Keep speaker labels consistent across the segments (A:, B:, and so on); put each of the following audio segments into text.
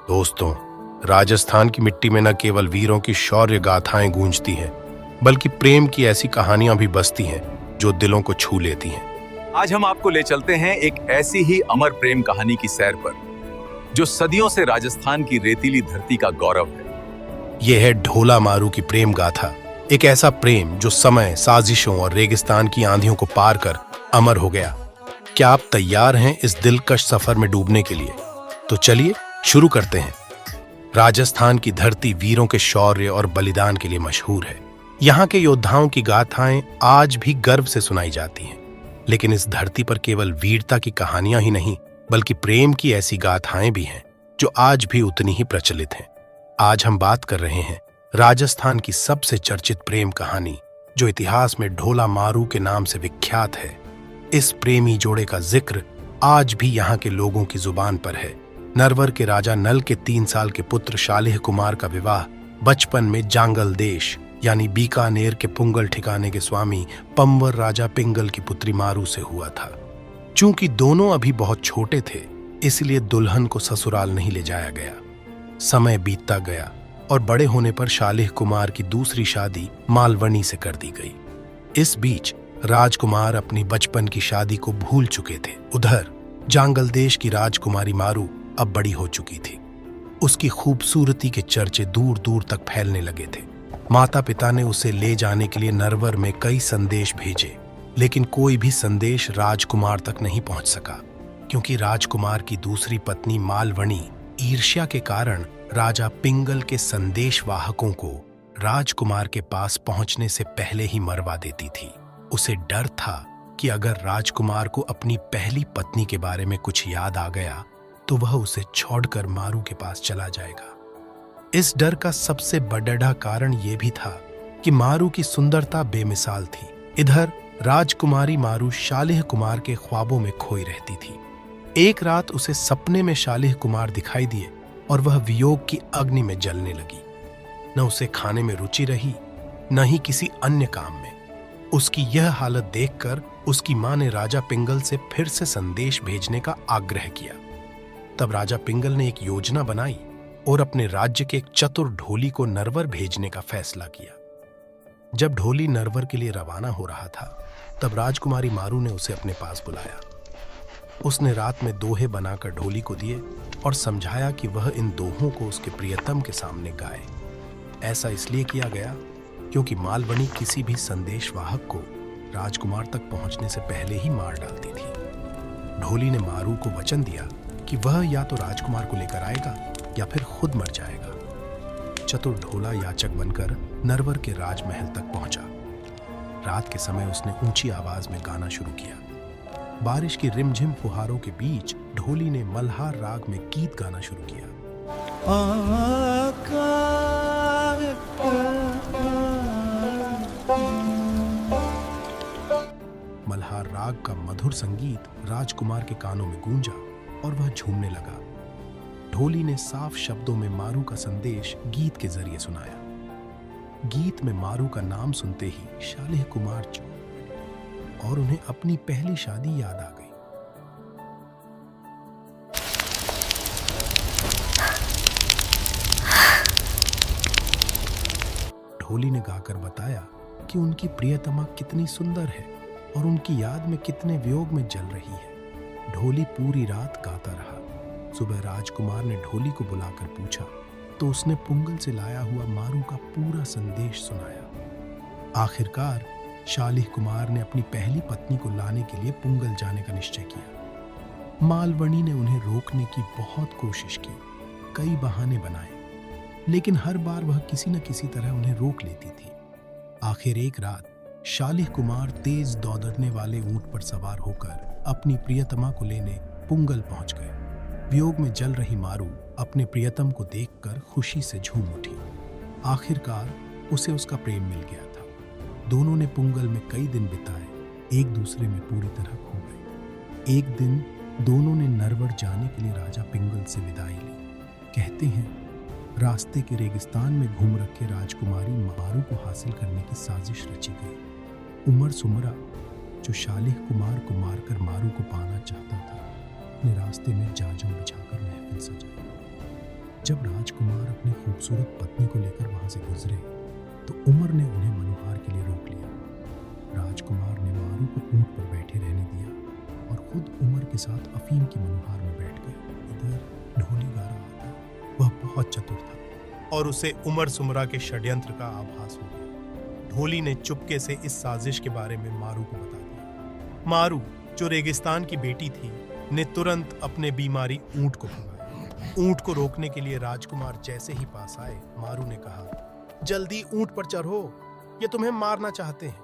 A: दोस्तों, राजस्थान की मिट्टी में न केवल वीरों की शौर्य गाथाएं गूंजती हैं, बल्कि प्रेम की ऐसी कहानियां भी बसती हैं जो दिलों को छू लेती हैं।
B: आज हम आपको ले चलते हैं एक ऐसी ही अमर प्रेम कहानी की सैर पर, जो सदियों से राजस्थान की रेतीली धरती का गौरव है।
A: यह है ढोला मारू की प्रेम गाथा। एक ऐसा प्रेम जो समय, साजिशों और रेगिस्तान की आंधियों को पार कर अमर हो गया। क्या आप तैयार हैं इस दिलकश सफर में डूबने के लिए? तो चलिए शुरू करते हैं। राजस्थान की धरती वीरों के शौर्य और बलिदान के लिए मशहूर है। यहाँ के योद्धाओं की गाथाएं आज भी गर्व से सुनाई जाती हैं। लेकिन इस धरती पर केवल वीरता की कहानियां ही नहीं, बल्कि प्रेम की ऐसी गाथाएं भी हैं जो आज भी उतनी ही प्रचलित हैं। आज हम बात कर रहे हैं राजस्थान की सबसे चर्चित प्रेम कहानी, जो इतिहास में ढोला मारू के नाम से विख्यात है। इस प्रेमी जोड़े का जिक्र आज भी यहाँ के लोगों की जुबान पर है। नरवर के राजा नल के 3 साल के पुत्र शालिह कुमार का विवाह बचपन में जांगल देश यानी बीकानेर के पुंगल ठिकाने के स्वामी पंवर राजा पिंगल की पुत्री मारू से हुआ था। चूंकि दोनों अभी बहुत छोटे थे, इसलिए दुल्हन को ससुराल नहीं ले जाया गया। समय बीतता गया और बड़े होने पर शालिह कुमार की दूसरी शादी मालवनी से कर दी गई। इस बीच राजकुमार अपनी बचपन की शादी को भूल चुके थे। उधर जांगल देश की राजकुमारी मारू अब बड़ी हो चुकी थी। उसकी खूबसूरती के चर्चे दूर दूर तक फैलने लगे थे। माता पिता ने उसे ले जाने के लिए नरवर में कई संदेश भेजे, लेकिन कोई भी संदेश राजकुमार तक नहीं पहुंच सका, क्योंकि राजकुमार की दूसरी पत्नी मालवनी ईर्ष्या के कारण राजा पिंगल के संदेशवाहकों को राजकुमार के पास पहुंचने से पहले ही मरवा देती थी। उसे डर था कि अगर राजकुमार को अपनी पहली पत्नी के बारे में कुछ याद आ गया तो वह उसे छोड़कर मारू के पास चला जाएगा। इस डर का सबसे बड़ा कारण यह भी था कि मारू की सुंदरता बेमिसाल थी। इधर राजकुमारी मारू शालिह कुमार के ख्वाबों में खोई रहती थी। एक रात उसे सपने में शालिह कुमार दिखाई दिए और वह वियोग की अग्नि में जलने लगी। न उसे खाने में रुचि रही, न ही किसी अन्य काम में। उसकी यह हालत देखकर उसकी मां ने राजा पिंगल से फिर से संदेश भेजने का आग्रह किया। तब राजा पिंगल ने एक योजना बनाई और अपने राज्य के एक चतुर ढोली को नरवर भेजने का फैसला किया। जब ढोली नरवर के लिए रवाना हो रहा था, तब राजकुमारी मारू ने उसे अपने पास बुलाया। उसने रात में दोहे बनाकर ढोली को दिए और समझाया कि वह इन दोहों को उसके प्रियतम के सामने गाए। ऐसा इसलिए किया गया क्योंकि मालवनी किसी भी संदेशवाहक को राजकुमार तक पहुंचने से पहले ही मार डालती थी। ढोली ने मारू को वचन दिया कि वह या तो राजकुमार को लेकर आएगा या फिर खुद मर जाएगा। चतुर ढोला याचक बनकर नरवर के राजमहल तक पहुंचा। रात के समय उसने ऊंची आवाज में गाना शुरू किया। बारिश की रिमझिम फुहारों के बीच ढोली ने मल्हार राग में गीत गाना शुरू किया। मल्हार राग का मधुर संगीत राजकुमार के कानों में गूंजा और वह झूमने लगा। ढोली ने साफ शब्दों में मारू का संदेश गीत के जरिए सुनाया। गीत में मारू का नाम सुनते ही शालिह कुमार चौंक और उन्हें अपनी पहली शादी याद आ गई। ढोली ने गाकर बताया कि उनकी प्रियतमा कितनी सुंदर है और उनकी याद में कितने वियोग में जल रही है। ढोली पूरी रात गाता रहा। सुबह राजकुमार ने ढोली को बुलाकर पूछा तो उसने पुंगल से लाया हुआ मारू का पूरा संदेश सुनाया। आखिरकार शालिह कुमार ने अपनी पहली पत्नी को लाने के लिए पुंगल जाने का निश्चय किया। मालवनी ने उन्हें रोकने की बहुत कोशिश की, कई बहाने बनाए, लेकिन हर बार वह किसी न किसी तरह उन्हें रोक लेती थी। आखिर एक रात शालिह कुमार तेज दौड़ने वाले ऊंट पर सवार होकर अपनी प्रियतमा को लेने पुंगल पहुंच गए। वियोग में जल रही मारू अपने प्रियतम को देखकर खुशी से झूम उठी। आखिरकार उसे उसका प्रेम मिल गया था। दोनों ने पुंगल में कई दिन बिताए, एक दूसरे में पूरी तरह खो गए। एक दिन दोनों ने नरवर जाने के लिए राजा पिंगल से विदाई ली। कहते हैं रास्ते के रेगिस्तान में घूम रखे राजकुमारी मारू को हासिल करने की साजिश रची गई। उमर सुमरा जो शालिह कुमार को मारकर मारू को पाना चाहता था, अपने रास्ते में जाजम बिछाकर महफिल सजाई। जब राजकुमार अपनी खूबसूरत पत्नी को लेकर वहां से गुजरे तो उमर ने उन्हें मनोहार के लिए रोक लिया। राजकुमार ने मारू को ऊंट पर बैठे रहने दिया और खुद उमर के साथ अफीम की मनोहार में बैठ गए। इधर ढोली गा रहा था। वह बहुत चतुर था और उसे उमर सुमरा के षड्यंत्र का आभास हो गया। ढोली ने चुपके से इस साजिश के बारे में मारू को बता दिया। मारू, जो रेगिस्तान की बेटी थी, ने तुरंत अपने बीमारी ऊंट को भगाया। ऊंट को रोकने के लिए राजकुमार जैसे ही पास आए, मारू ने कहा, जल्दी ऊंट पर चढ़ो, ये तुम्हें मारना चाहते हैं।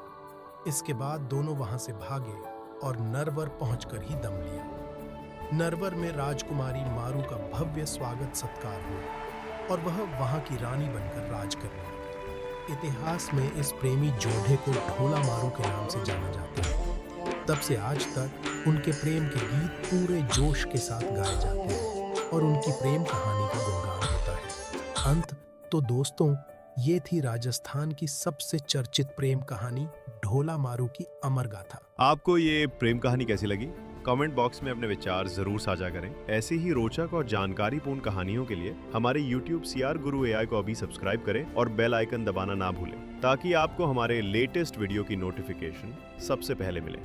A: इसके बाद दोनों वहां से भागे और नरवर पहुंचकर ही दम लिया। नरवर में राजकुमारी मारू का भव्य स्वागत सत्कार हुआ और वह वहां की रानी बनकर राज करने लगी। इतिहास में इस प्रेमी जोधे को ढोला मारू के नाम से जाना जाता है। तब से आज तक उनके प्रेम के गीत पूरे जोश के साथ गाए जाते हैं और उनकी प्रेम कहानी का गुणगान होता है। अंत तो दोस्तों, ये थी राजस्थान की सबसे चर्चित प्रेम कहानी ढोला मारू की अमर गाथा।
C: आपको ये प्रेम कहानी कैसी लगी? कमेंट बॉक्स में अपने विचार जरूर साझा करें। ऐसी ही रोचक और जानकारीपूर्ण कहानियों के लिए हमारे YouTube CR Guru AI को अभी सब्सक्राइब करें और बेल आइकन दबाना ना भूलें, ताकि आपको हमारे लेटेस्ट वीडियो की नोटिफिकेशन सबसे पहले मिले।